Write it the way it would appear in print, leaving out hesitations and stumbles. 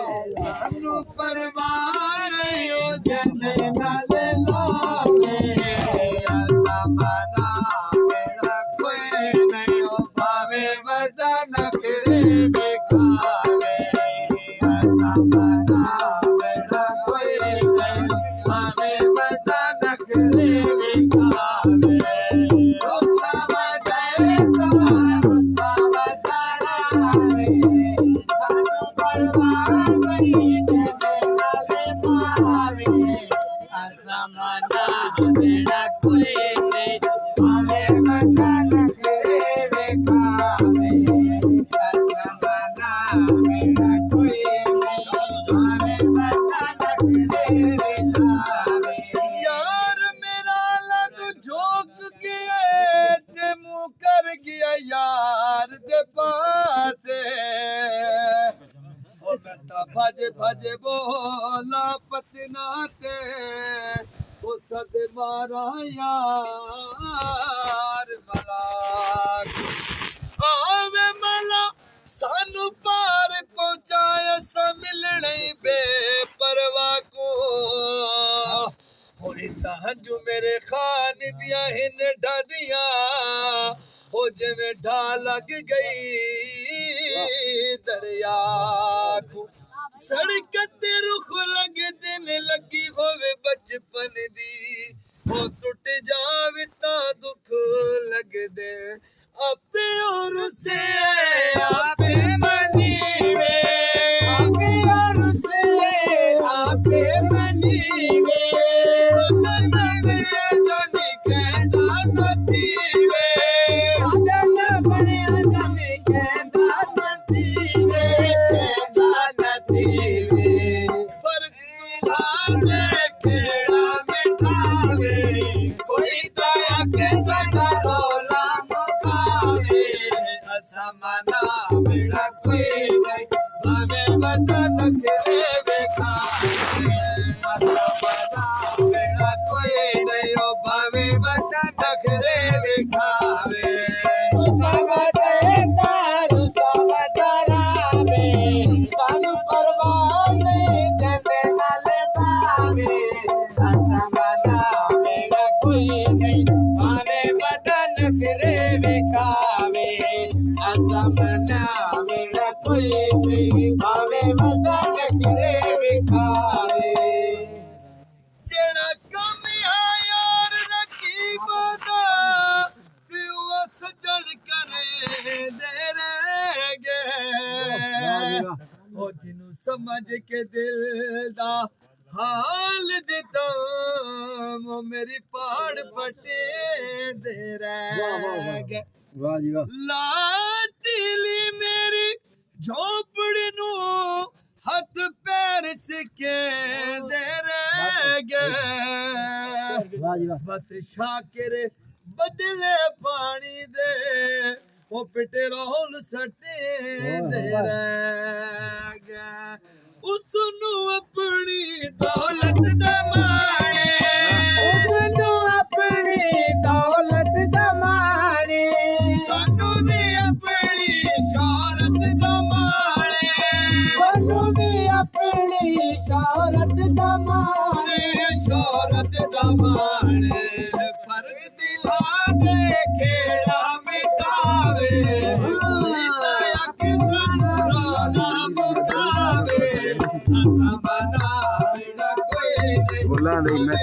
सानू परवाह नहीं हो जने नाल लागे समाना मेरा कोई नहीं हो भावे वदा नखरे बेखावे समाना मेरा कोई नहीं भावे वदा नखरे बेखावे मेरा कोई नहीं भावे वदा नखरे बेखावे समाना मेरा कोई नहीं भावे वदा नखरे बेखावे यार मेरा लग झोंक गया ते मुंह कर गया यार दे पासे ओ मैं भज भज बोला पतना ते ओ सद मारा यार मलाक आवे मला सानू पार पहुंचाया सा मिलने बेपरवाह को होई तहजु मेरे खान दिया हिन ढादिया हो जिवें ढा लग गई दरिया को सड़क ते रुख लग दिन लगी होवे बचपन दी हो टुट जावे ता दुख लग दे आपे और से आपे मनीवे आपे और से आपे मनीवे जानी कहता नतीवे जाना बने जानी कहता नतीवे कहता नतीवे फर्क तुम्हारे केड़ा मिटावे कोई दया के सदा रोला मुकावे असमाना मेरा कोई नहीं भावे वदा नखरे बेखावे असमाना मेरा कोई नहीं ओ भावे वदा नखरे बेखावे सानू परवाह नहीं जने नाले पावे असमाना मेरा कोई नहीं भावे वदा नखरे बेखावे असमाना मेरा कोई नहीं भावे वदा नखरे बेखावे जेड़ा कम यार रकीब दा तू सजण करे दे रहेगे ओ जिन्नू समझ के दिल दा हाल दिता वो मेरी पहाड़ पटे दे रहेगे लातीली मेरी झोपड़ी नू हथ पैर सिके दे रहेगे बस शाकिर बदले पानी दे वो पेट्रोल सटे दे रहेगा उसनू अपनी दौलत दमाने उसनू अपनी दौलत दमाने सानू भी अपनी शौहरत दमाने सानू भी अपनी शौहरत दमाने शौहरत दमाने फर्क दिला दे खेड़ा मिटावे दया के रोला मुकावे असमाना मेरा कोई नहीं बोला नहीं मैं